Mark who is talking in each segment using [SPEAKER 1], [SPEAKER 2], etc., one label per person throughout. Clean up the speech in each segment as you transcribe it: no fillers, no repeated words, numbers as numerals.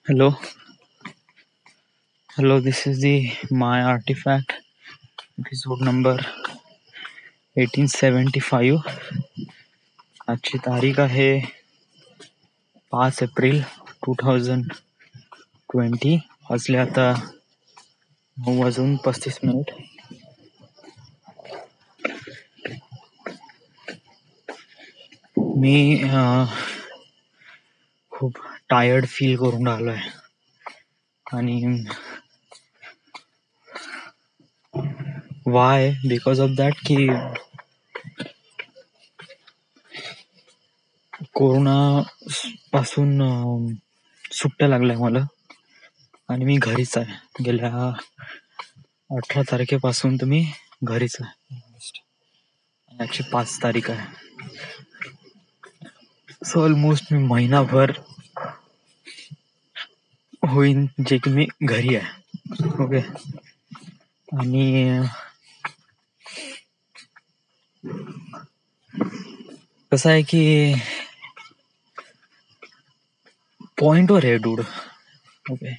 [SPEAKER 1] Hello, hello. This is the My Artifact episode number 1875. आजची तारीख आहे 5 एप्रिल 2020. वाजले आता 9:35. मी खूप टायर्ड फील करून राहिलोय आणि वाय बिकॉज ऑफ दॅट की कोरोना पासून सुट्ट्या लागल्या मला आणि मी घरीच आहे. गेल्या 18 तारखेपासून तर मी घरीच आहे. आजची 5 तारीख आहे. सो ऑलमोस्ट मी महिनाभर होईन जे की मी घरी आहे. ओके. आणि कसं आहे की पॉइंटवर आहे डूड. ओके.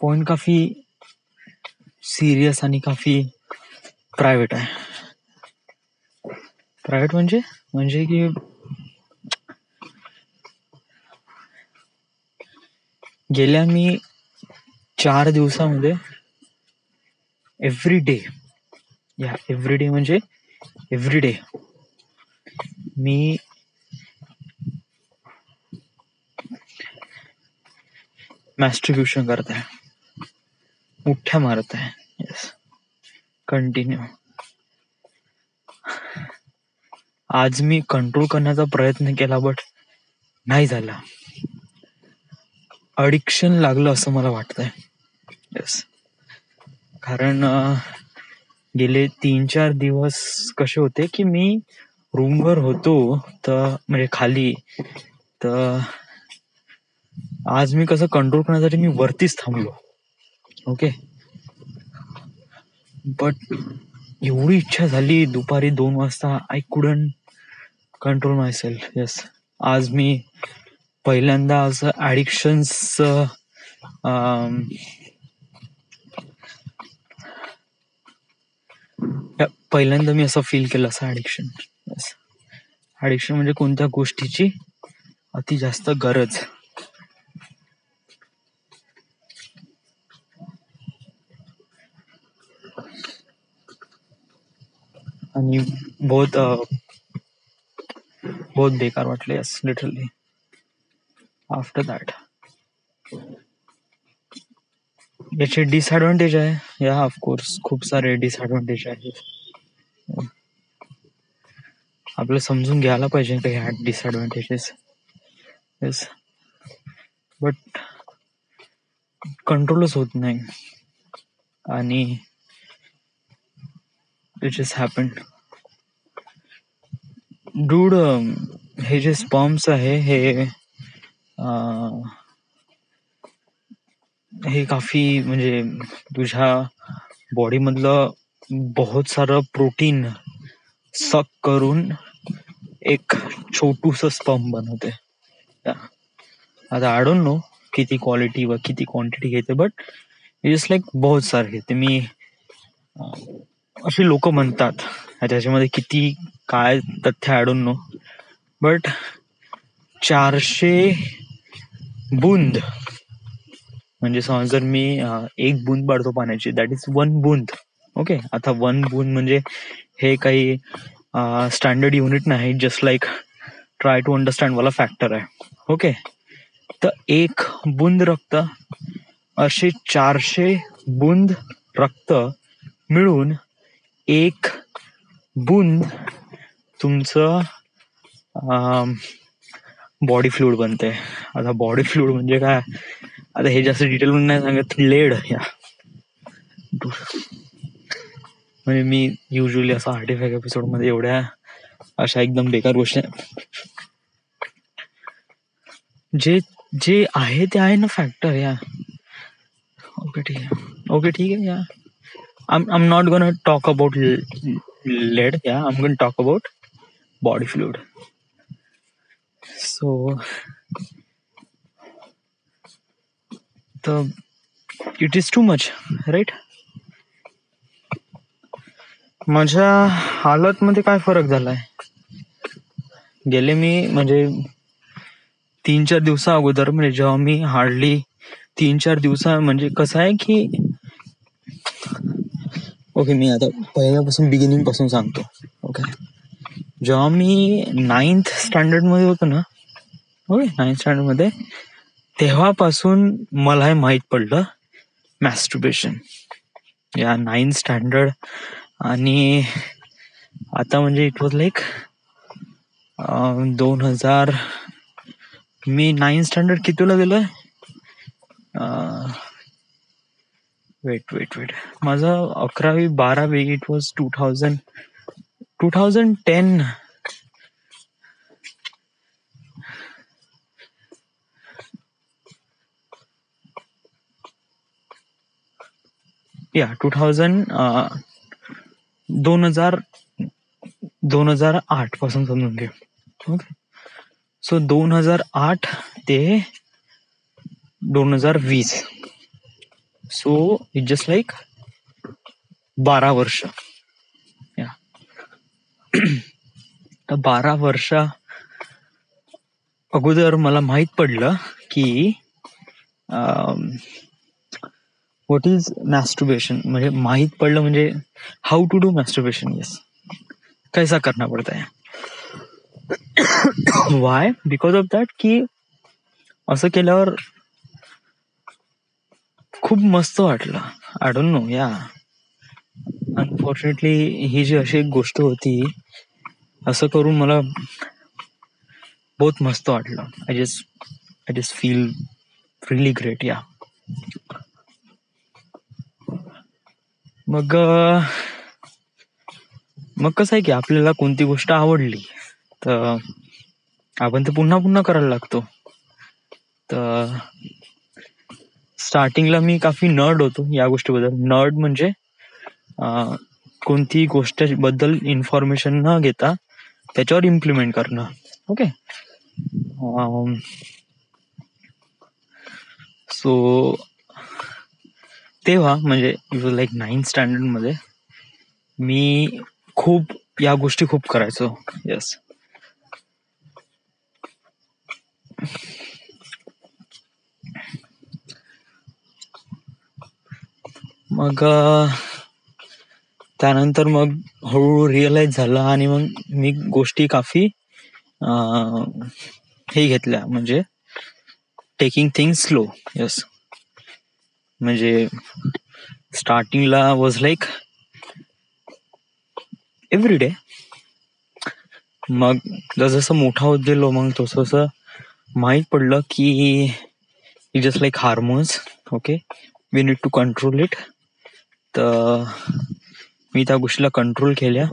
[SPEAKER 1] पॉइंट काफी सिरियस आणि काफी प्रायव्हेट आहे. प्रायव्हेट म्हणजे की गेल्या मी 4 दिवसामध्ये एव्हरी डे म्हणजे एव्हरी डे मी मॅस्ट्रिब्युशन करत आहे. मुठ्ठ्या मारत आहे. Yes, continue. आज मी कंट्रोल करण्याचा प्रयत्न केला बट नाही झाला. अडिक्शन लागलं असं मला वाटतंय. येस, कारण गेले 3-4 दिवस कसे होते की मी रूमवर होतो तर म्हणजे खाली, तर आज मी कसं कंट्रोल करण्यासाठी मी वरतीच थांबलो. ओके. बट एवढी इच्छा झाली दुपारी 2 वाजता, I couldn't control my self. Yes, आज मी पहिल्यांदा असं ॲडिक्शन्स पहिल्यांदा मी असं फील केलं असं ॲडिक्शन. येस, ॲडिक्शन म्हणजे कोणत्या गोष्टीची अति जास्त गरज. आणि बहुत बेकार वाटले. Yes, literally. आफ्टर दॅट याचे डिसएडव्हान्टेज आहे. या ऑफकोर्स खूप सारे डिसएडव्हान्टेज आहेत. आपलं समजून घ्यायला पाहिजे का ह्या डिसएडव्हान्टेजेस. येस, बट कंट्रोलच होत नाही आणि इट जस्ट हॅपन्ड. डूड, हे जे स्पर्म्स आहे हे काफी म्हणजे तुझ्या बॉडी मधलं बहुत सारं प्रोटीन सक करून एक छोटूस स्पर्म बनवते. आता आय डोंट नो किती क्वालिटी व किती क्वांटिटी घेते, बट इट इज लाईक बहुत सारे घेते. मी अशी लोक म्हणतात, त्याच्यामध्ये किती काय तथ्य आय डोंट नो, बट 400 बूंद म्हणजे समज जर मी 1 बूंद पाडतो पाण्याची, दॅट इज 1 बूंद. ओके. आता 1 बूंद म्हणजे हे काही स्टँडर्ड युनिट नाही. Just like try to understand वाला फॅक्टर आहे. ओके. तर 1 बूंद रक्त असे 400 बूंद रक्त मिळून 1 बूंद तुमचं बॉडी फ्लुइड बनते. आता बॉडी फ्लुइड म्हणजे काय, आता हे जास्त डिटेल मध्ये नाही सांगत. लेड या म्हणजे मी युजली असं आर्टिफॅक्ट एपिसोड मध्ये एवढ्या अशा एकदम बेकार गोष्टी जे आहे ते आहे ना फॅक्टर. या ओके, ठीक आहे. या I'm not gonna talk about lead. Yeah, I'm gonna talk about body fluid. So तर it is too much, right. माझ्या हालतमध्ये काय फरक झालाय, गेले मी म्हणजे 3-4 दिवसा अगोदर, म्हणजे जेव्हा मी हार्डली 3-4 दिवसा, म्हणजे कसं आहे की ओके, मी आता पहिल्यापासून बिगिनिंग पासून सांगतो. ओके, जेव्हा मी 9th स्टँडर्ड मध्ये होतो ना, ओके 9th स्टँडर्ड मध्ये, तेव्हापासून मला हे माहीत पडलं मॅस्टरबेशन या 9th स्टँडर्ड. आणि आता म्हणजे it was like 2000, me 9th standard कितीला गेलोय, वेट माझं 11वी-12वी, इट वॉज 2010. या 2008 पासून समजून घे. ओके, सो 2008 ते 2020, सो इट जस्ट लाईक 12 वर्ष. या 12 वर्षा अगोदर मला माहित पडलं की व्हॉट इज मॅस्टरबेशन. म्हणजे माहित पडलं म्हणजे how to do masturbation. Yes, कैसा करना पडता है. वाय, बिकॉज ऑफ दॅट की असं केल्यावर खूप मस्त वाटलं. आय डोंट नो, या अनफॉर्च्युनेटली ही जी अशी एक गोष्ट होती, असं करून मला बहुत मस्त वाटलं. I just feel really great. या मग कसं आहे की आपल्याला कोणती गोष्ट आवडली तर आपण ते पुन्हा पुन्हा करायला लागतो. तर स्टार्टिंगला मी काफी नर्ड होतो या गोष्टीबद्दल. नर्ड म्हणजे कोणती गोष्ट बद्दल इन्फॉर्मेशन न घेता त्याच्यावर इम्प्लिमेंट करणं. ओके, सो तेव्हा म्हणजे लाईक 9th स्टँडर्ड मध्ये मी खूप या गोष्टी खूप करायचो. येस, मग त्यानंतर मग हळूहळू रिअलाइज झालं आणि मग मी गोष्टी काफी हे घेतल्या, म्हणजे टेकिंग थिंग्स स्लो. येस, म्हणजे स्टार्टिंगला वॉज लाईक एव्हरी डे. मग जसं मोठा होत गेलो मग तसं माहीत पडलं की it just like hormones. Okay, we need to control it. तर मी त्या गोष्टीला कंट्रोल केल्या.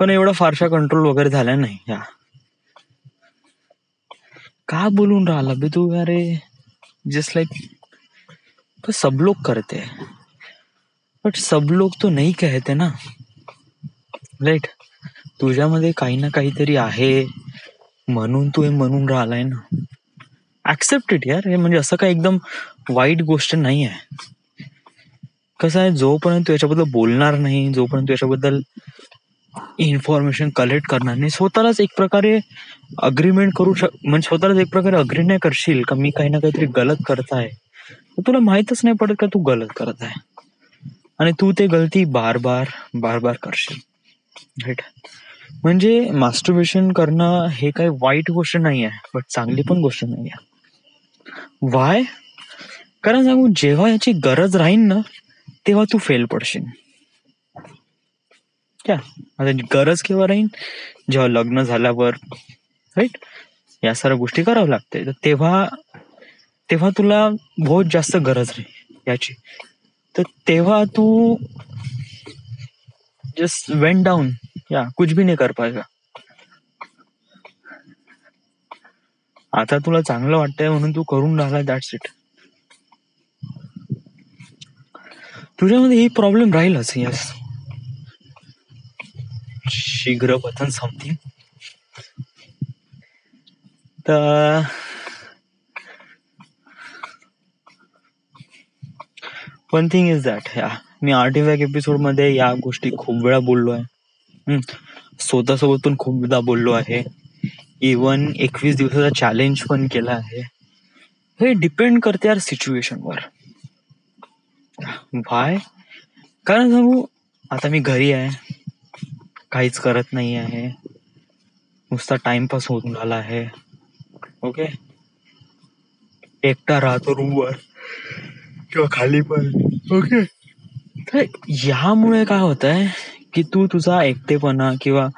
[SPEAKER 1] पण एवढा फारशा कंट्रोल वगैरे झाला नाही. या का बोलून राहिला बे तू, अरे जस्ट लाइक तो सब लोग करते हैं, बट सब लोग तो नहीं कहते ना, राईट. तुझ्यामध्ये काही ना काहीतरी आहे म्हणून तू हे म्हणून राहिलाय ना. ऍक्सेप्ट इट यार. हे म्हणजे असं काही एकदम वाईट गोष्ट नाही आहे. कसं आहे, जोपर्यंत तू याच्याबद्दल बोलणार नाही, जोपर्यंत तू याच्याबद्दल इन्फॉर्मेशन कलेक्ट करणार नाही, स्वतःलाच एक प्रकारे अग्रीमेंट करू म्हणजे स्वतःलाच एक प्रकारे अग्री नाही करशील का मी काही ना काहीतरी गलत करत आहे, तर तुला माहीतच नाही पडत का तू गलत करत आहे, आणि तू ते गलती बार बार करशील. राईट. म्हणजे मास्टरबेशन करणं हे काही वाईट गोष्ट नाही आहे, बट चांगली पण गोष्ट नाही आहे. वाय? कारण सांगू, जेव्हा याची गरज राहील ना तेव्हा तू फेल पडशील. क्या आता गरज केव्हा राहील? जेव्हा लग्न झाल्यावर, राईट, या सर्व गोष्टी करावं लागते, तर तेव्हा तुला बहुत जास्त गरज राहील याची. तर तेव्हा तू जस्ट वेंट डाऊन, या कुछ भी नाही कर पाएगा. आता तुला चांगलं वाटतंय म्हणून तू करून राहिला, दॅट्स इट. तुझ्यामध्ये ही प्रॉब्लेम राहीलच. यस, शीघ्र पतन समथिंग. तर one thing is that, me artefact episode मध्ये या गोष्टी खूप वेळा बोललो आहे. स्वतःसोबत पण खूपदा बोललो आहे. इवन 21 दिवसाचा चॅलेंज पण केला आहे. हे डिपेंड करते यार सिच्युएशनवर. वाय? कारण सांगू, आता मी घरी आहे, काहीच करत नाही आहे, नुसता टाइमपास होऊन राहिला आहे. ओके, एकटा राहतो रूमवर किंवा खाली पण. ओके, तर यामुळे काय होत आहे की तू तुझा एकटेपणा किंवा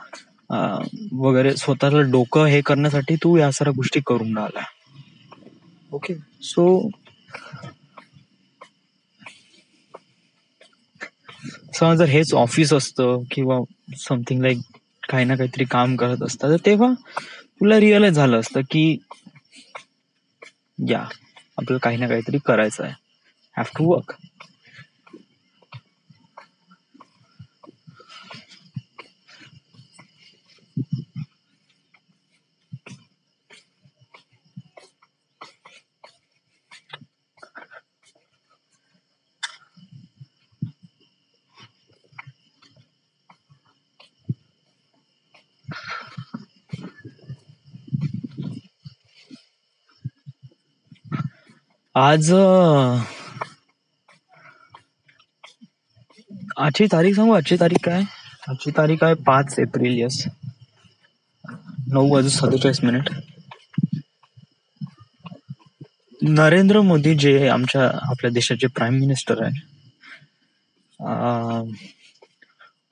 [SPEAKER 1] वगैरे स्वतःला डोकं हे करण्यासाठी तू या साऱ्या गोष्टी करून राहिला. ओके, सो समज जर हेच ऑफिस असतं किंवा समथिंग लाईक काही ना काहीतरी काम करत असतं, तर तेव्हा तुला रिअलाइज झालं असतं की या आपल्याला काही ना काहीतरी करायचं आहे, हॅव टू वर्क. आजची तारीख सांगू, आजची तारीख काय? आजची तारीख आहे 5 एप्रिल. यस, 9:47. नरेंद्र मोदी जे आपल्या देशाचे प्राईम मिनिस्टर आहे,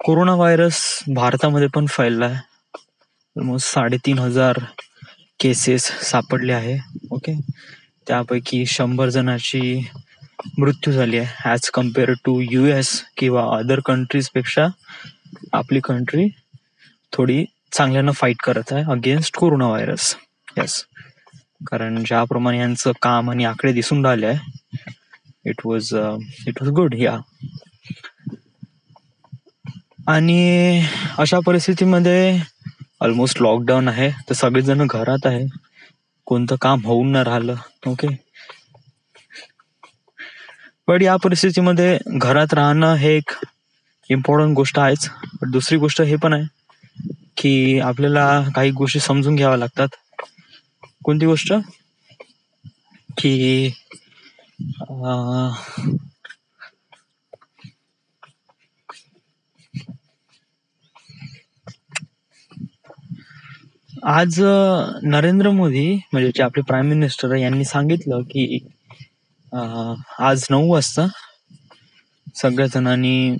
[SPEAKER 1] कोरोना व्हायरस भारतामध्ये पण फैललाय. ऑलमोस्ट 3,500 केसेस सापडले आहे. ओके, त्यापैकी 100 जणांची मृत्यू झाली आहे. ॲज कम्पेअर टू US किंवा अदर कंट्रीज पेक्षा आपली कंट्री थोडी चांगल्यानं फाईट करत आहे अगेन्स्ट कोरोना व्हायरस. यस, कारण ज्याप्रमाणे यांचं काम आणि आकडे दिसून राहिले आहे, इट वॉज गुड. या आणि अशा परिस्थितीमध्ये ऑलमोस्ट लॉकडाऊन आहे, तर सगळेजण घरात आहे, कोणतं काम होऊन न राहिलं. ओके, पण या परिस्थितीमध्ये घरात राहणं हे एक इम्पॉर्टंट गोष्ट आहेच. पण दुसरी गोष्ट हे पण आहे की आपल्याला काही गोष्टी समजून घ्याव्या लागतात. कोणती गोष्ट? की आज नरेंद्र मोदी म्हणजे जे आपले प्राईम मिनिस्टर यांनी सांगितलं की आज 9 वाजता सगळ्या जणांनी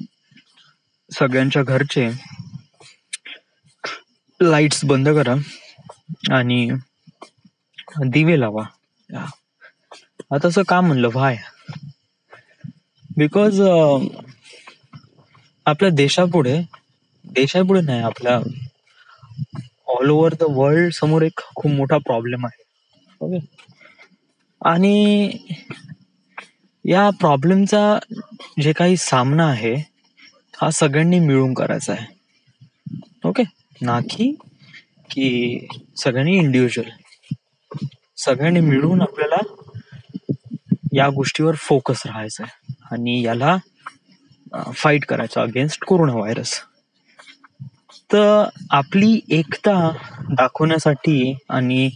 [SPEAKER 1] सगळ्यांच्या घरचे लाईट्स बंद करा आणि दिवे लावा. आता असं का म्हणलं? व्हाय? बिकॉज आपल्या देशापुढे नाही, आपल्या ऑल ओव्हर द वर्ल्ड समोर एक खूप मोठा प्रॉब्लेम आहे. ओके, आणि या प्रॉब्लेमचा जे काही सामना आहे हा सगळ्यांनी मिळून करायचा आहे. ओके, ना की सगळ्यांनी इंडिव्हिज्युअल, सगळ्यांनी मिळून आपल्याला या गोष्टीवर फोकस राहायचं आहे आणि याला फाईट करायचं अगेन्स्ट कोरोना व्हायरस. तर आपली एकता दाखवण्यासाठी आणि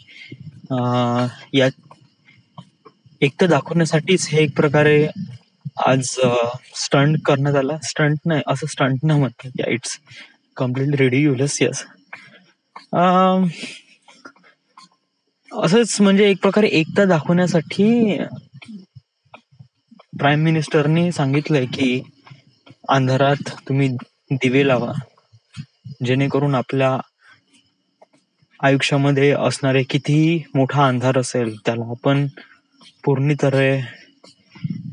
[SPEAKER 1] या एकता दाखवण्यासाठीच हे एक प्रकारे आज स्टंट करण्यात आला. स्टंट नाही, असं स्टंट नाही म्हणतात, या इट्स कम्प्लिटली रिडिक्युलस. यस, असंच म्हणजे एक प्रकारे एकता दाखवण्यासाठी प्राईम मिनिस्टरनी सांगितलंय की अंधारात तुम्ही दिवे लावा, जेणेकरून आपल्या आयुष्यामध्ये असणारे कितीही मोठा अंधार असेल त्याला आपण पूर्ण तऱ्हे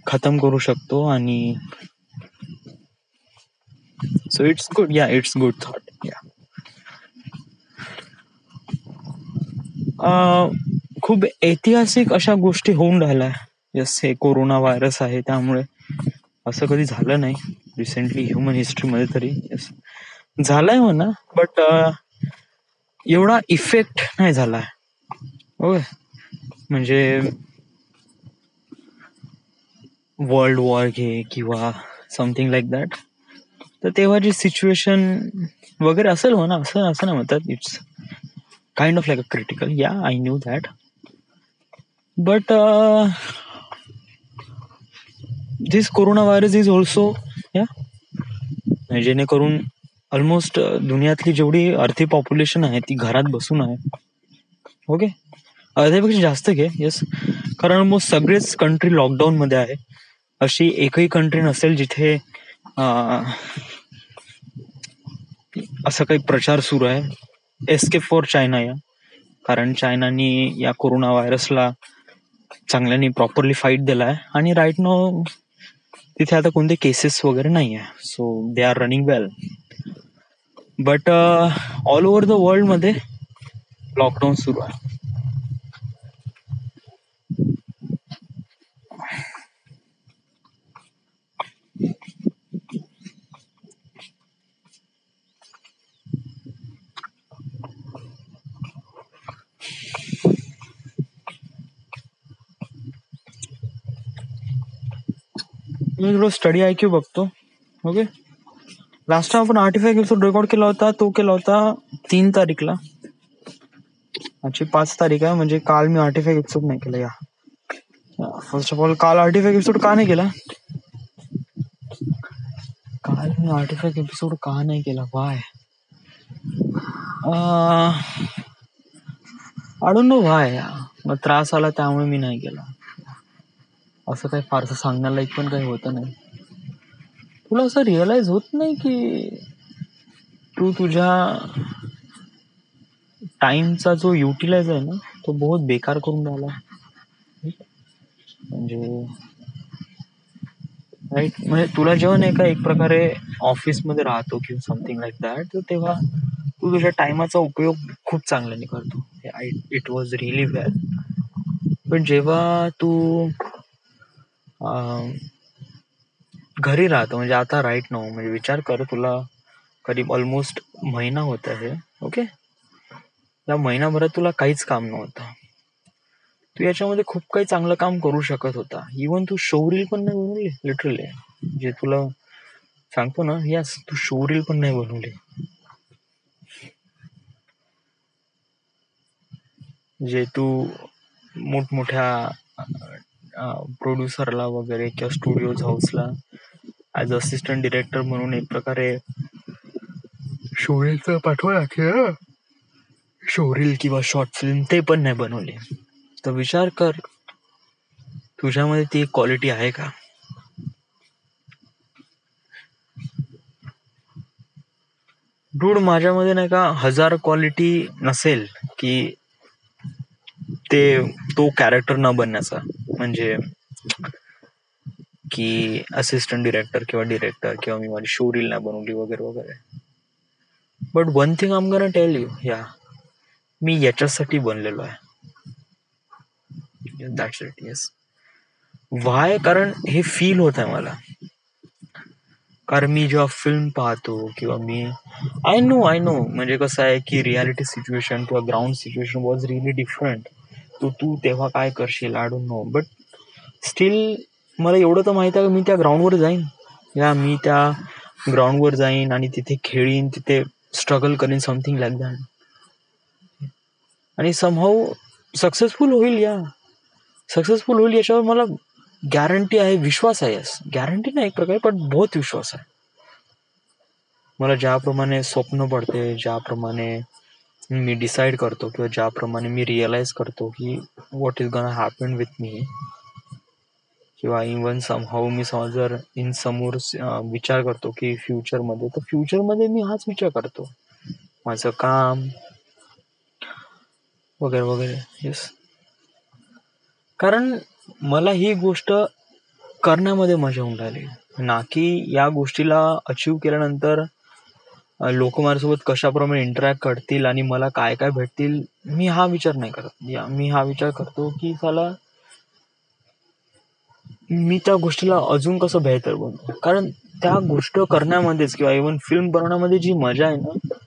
[SPEAKER 1] खतम करू शकतो. आणि सो इट्स गुड. या, इट्स गुड थॉट. या, खूप ऐतिहासिक अशा गोष्टी होऊन राहिल्या. यस, हे कोरोना व्हायरस आहे त्यामुळे असं कधी झालं नाही रिसेंटली ह्युमन हिस्ट्रीमध्ये तरी. यस, झालाय म्हणा, बट एवढा इफेक्ट नाही झालाय. होय, म्हणजे वर्ल्ड वॉर घे किंवा समथिंग लाईक दॅट. तर तेव्हाची सिच्युएशन वगैरे असेल म्हणा, असं असं नाही म्हणतात. It's kind of like a critical, yeah I knew that. But this corona virus is also, yeah जेणेकरून ऑलमोस्ट दुनियातली जेवढी अर्धी पॉप्युलेशन आहे ती घरात बसून आहे. ओके, अर्ध्यापेक्षा जास्त घे. येस, कारण ऑलमोस्ट सगळेच कंट्री लॉकडाऊन मध्ये आहे. अशी एकही कंट्री नसेल जिथे असं काही प्रचार सुरू आहे, एस्केप फॉर चायना. या कारण चायनानी या कोरोना व्हायरसला चांगल्याने प्रॉपरली फाईट दिला आहे आणि राईट नो तिथे आता कोणते केसेस वगैरे नाही आहे. So they are running well. But all over the world मध्ये लॉकडाऊन सुरू आहे. मी थोडं स्टडी IQ बघतो. ओके, लास्ट टाइम आपण आर्टिफॅक्ट एपिसोड रेकॉर्ड केला होता, तो केला होता 3 तारीखला. आजची 5 तारीख आहे, म्हणजे काल मी आर्टिफॅक्ट एपिसोड नाही केला. या फर्स्ट ऑफ ऑल, काल आर्टिफॅक्ट एपिसोड का नाही केला? काल मी आर्टिफॅक्ट एपिसोड का नाही केला? Y? I don't no Y. मग त्रास आला त्यामुळे मी नाही केला. असं काही फारसं सांगण्यालायक पण काही होतं नाही. तुला असं रिअलाइज होत नाही की तू तुझ्या टाइमचा जो युटिलाइज आहे ना, तो बहुत बेकार करून राहिला. म्हणजे राईट, म्हणजे तुला जेव्हा नाही का एक प्रकारे ऑफिसमध्ये राहतो किंवा समथिंग लाईक दॅट, तर तेव्हा तू तुझ्या टाइमाचा उपयोग खूप चांगल्याने करतो. इट वॉज रिअली वेल. पण जेव्हा तू घरी राहतो, म्हणजे आता राईट नाव, म्हणजे विचार कर, तुला करीब ऑलमोस्ट महिना होत आहे. ओके, या महिनाभरात तुला काहीच काम नव्हतं. तू याच्यामध्ये खूप काही चांगलं काम करू शकत होता. इवन तू शोरील पण नाही बनवली, लिटरली. जे तुला सांगतो ना, यस, तू शोरील पण नाही बनवली. जे तू मोठमोठ्या प्रोड्युसरला वगैरे किंवा स्टुडिओ हाऊसला ऍज असिस्टंट डिरेक्टर म्हणून एक प्रकारे शोरीलचं पाठवा, शोरील किंवा शॉर्ट फिल्म ते पण नाही बनवले. तर विचार कर, तुझ्यामध्ये ती क्वालिटी आहे का? डूड, माझ्यामध्ये नाही का 1000 क्वालिटी नसेल की तो कॅरेक्टर न बनण्याचा, म्हणजे की असिस्टंट डिरेक्टर किंवा डिरेक्टर किंवा मी माझी शोरील नाही बनवली वगैरे वगैरे. But one thing I am gonna tell you, या मी याच्यासाठी बनलेलो आहे. That's it. येस. व्हाय? कारण हे फील होत आहे मला. कारण मी जेव्हा फिल्म पाहतो किंवा मी आय नो म्हणजे कसं आहे की रियालिटी सिच्युएशन किंवा ground situation was really different. तू तेव्हा काय करशील I don't know, but still मला एवढं तर माहित आहे की मी त्या ग्राउंडवर जाईन. मी त्या ग्राउंडवर जाईन आणि तिथे खेळीन, तिथे स्ट्रगल करीन, समथिंग लाईक दॅट, आणि समहाऊ सक्सेसफुल होईल. सक्सेसफुल होईल याच्यावर मला गॅरंटी आहे, विश्वास आहे. यस, गॅरंटी नाही एक प्रकारे, पण बहुत विश्वास आहे. मला ज्याप्रमाणे स्वप्न पडते, ज्याप्रमाणे मी डिसाईड करतो किंवा ज्याप्रमाणे मी रिअलाइज करतो की what is gonna happen with me, किंवा इवन समहाऊ मी जर इन समोर विचार करतो की फ्युचरमध्ये, तर फ्युचरमध्ये मी हाच विचार करतो, माझं काम वगैरे वगैरे. येस, कारण मला ही गोष्ट करण्यामध्ये मजा होऊन राहिली, ना की या गोष्टीला अचीव केल्यानंतर लोक माझ्यासोबत कशाप्रमाणे इंटरॅक्ट करतील आणि मला काय काय भेटतील, मी हा विचार नाही करत. मी हा विचार करतो की साला मी त्या गोष्टीला अजून कसं बेहतर बनतो, कारण त्या गोष्ट करण्यामध्येच किंवा इव्हन फिल्म बनवण्यामध्ये जी मजा आहे ना,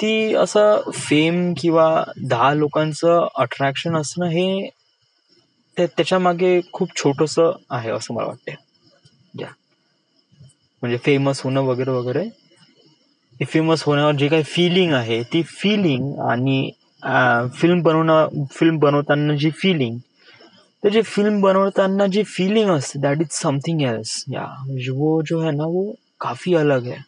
[SPEAKER 1] ती असं फेम किंवा 10 लोकांचं अट्रॅक्शन असणं हे त्याच्या मागे खूप छोटस आहे असं मला वाटतं. या म्हणजे फेमस होणं वगैरे वगैरे, फेमस होण्यावर जे काही फिलिंग आहे ती फिलिंग, आणि फिल्म बनवताना जी फिलिंग, तर जे फिल्म बनवताना जी फीलिंग असते दैट इज समथिंग एल्स. या वो जो है ना वो काफी अलग है.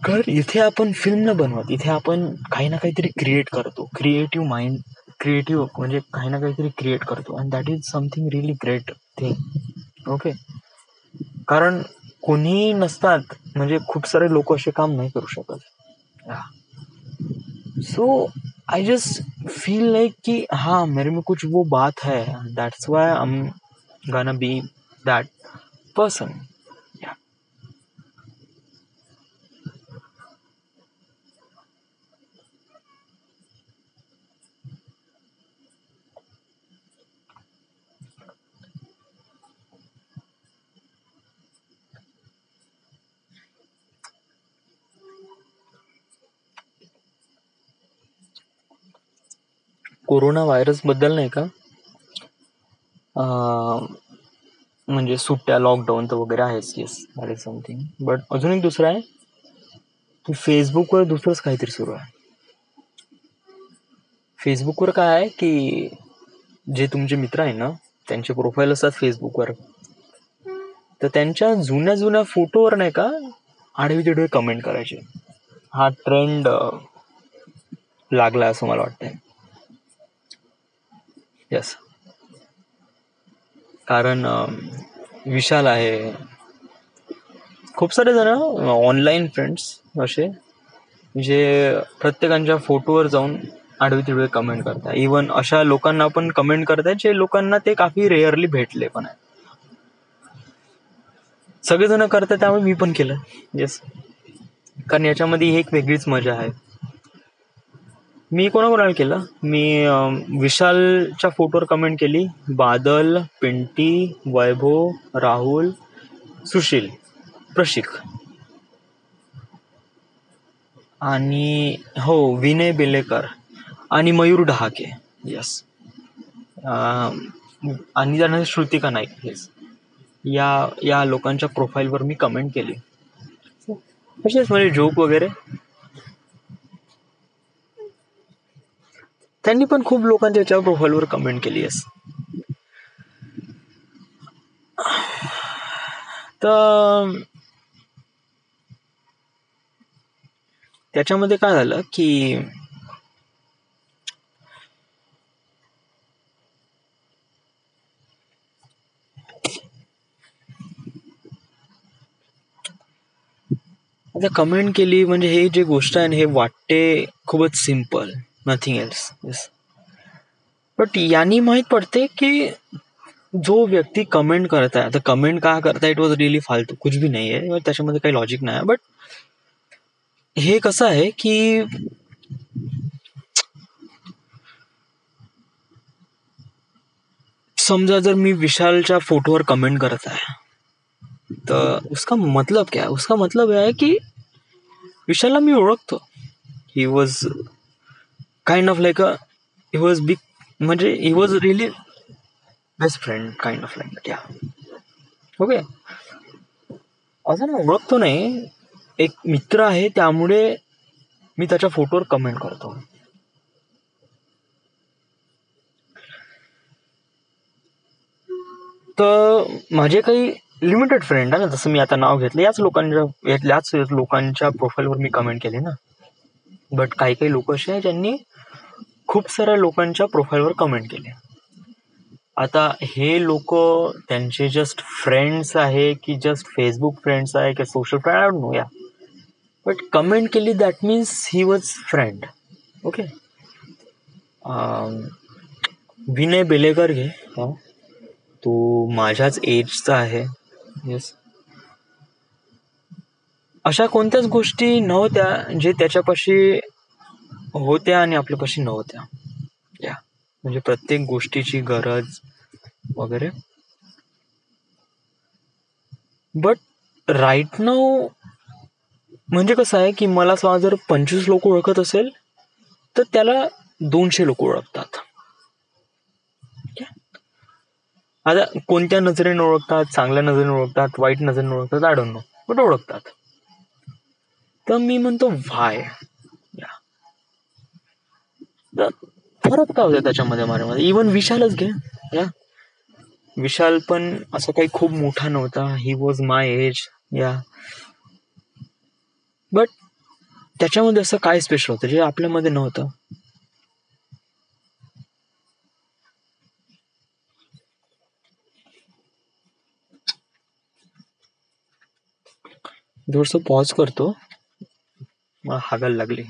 [SPEAKER 1] तर इथे आपण फिल्म न बनवत, इथे आपण काही ना काहीतरी क्रिएट करतो. क्रिएटिव्ह माइंड, क्रिएटिव्ह म्हणजे काही ना काहीतरी क्रिएट करतो, and that is something really great thing. Okay, कारण कोणीही नसतात म्हणजे खूप सारे लोक असे काम नाही करू शकत. So I just feel like कि हाँ मेरे में कुछ वो बात है, that's why I am gonna be that person. Corona virus बद्दल नाही का, म्हणजे सुट्ट्या, लॉकडाऊन तर वगैरे आहेच, yes that is something. But अजून एक दुसरं आहे की फेसबुकवर दुसरंच काहीतरी सुरू आहे. फेसबुकवर काय आहे की जे तुमचे मित्र आहे ना, त्यांचे प्रोफाईल असतात फेसबुकवर, तर त्यांच्या जुन्या जुन्या फोटोवर नाही का आडवी तिडवी कमेंट करायचे. हा ट्रेंड लागला असं मला वाटतंय. यस, कारण विशाल आहे, खूप सारे जण ऑनलाईन फ्रेंड्स असे जे प्रत्येकांच्या फोटोवर जाऊन आडवे तिडवे कमेंट करतात. इवन अशा लोकांना पण कमेंट करतात जे लोकांना ते काफी रेअरली भेटले पण आहे. सगळेजण करतात त्यामुळे मी पण केलं. येस, कारण याच्यामध्ये एक वेगळीच मजा आहे. मी कोणाकोणाला केलं, मी विशालच्या फोटोवर कमेंट केली, बादल, पिंटी, वैभव, राहुल, सुशील, प्रशिक, आणि हो विनय बेलेकर आणि मयूर डहाके. यस, आणि त्यानंतर श्रुतिका नाईक. येस, या या लोकांच्या प्रोफाईलवर मी कमेंट केली. तसेच म्हणजे जोक वगैरे. त्यांनी पण खूप लोकांच्या याच्यावर प्रोफाईलवर कमेंट केली. येस, तर त्याच्यामध्ये काय झालं की आता कमेंट केली म्हणजे हे जे गोष्ट आहे ना, हे वाटते खूपच simple, nothing else. Yes, but यांनी माहीत पडते की जो व्यक्ती कमेंट करताय, आता कमेंट का करताय, इट वॉज रिअली फालतू, कुछ भी नाही आहे, त्याच्यामध्ये काही लॉजिक नाही आहे. बट हे कसं आहे की समजा जर मी विशालच्या फोटोवर कमेंट करत आहे, तर उसका मतलब क्या है? उसका मतलब है कि विशालला मी ओळखतो. He was kind of like he was big, म्हणजे he was really best friend kind of like that. Yeah okay, असं ना ओळखतो नाही, एक मित्र आहे त्यामुळे मी त्याच्या फोटोवर कमेंट करतो. तर माझे काही लिमिटेड फ्रेंड आहे ना, जसं मी आता नाव घेतलं, याच लोकांच्या प्रोफाईलवर मी कमेंट केली ना. बट काही काही लोक असे आहे ज्यांनी खूप साऱ्या लोकांच्या प्रोफाईलवर कमेंट केले. आता हे लोक त्यांचे जस्ट फ्रेंड्स आहे की जस्ट फेसबुक फ्रेंड्स आहे की social friend, I don't no. या बट कमेंट केली that means he was friend. Okay, Vinay Belekar घे, तो माझ्याच एजचा आहे. येस, अशा कोणत्याच गोष्टी नव्हत्या जे त्याच्यापाशी होत्या आणि आपल्यापाशी नव्हत्या. या म्हणजे प्रत्येक गोष्टीची गरज वगैरे. बट राईट नाव म्हणजे कसं आहे की मला समजा जर 25 लोक ओळखत असेल तर त्याला 200 लोक ओळखतात. आता कोणत्या नजरेने ओळखतात, चांगल्या नजरेने ओळखतात, वाईट नजरेने ओळखतात, आय डोंट नो, बट ओळखतात. तर मी म्हणतो व्हाय. फरक काय होता त्याच्यामध्ये माझ्यामध्ये. इवन विशालच घे. या विशाल पण असं काही खूप मोठा नव्हता. He was my age. या बट त्याच्यामध्ये असं काय स्पेशल होतं जे आपल्यामध्ये नव्हतं. थोडस पॉज करतो, मला हागायला लागली.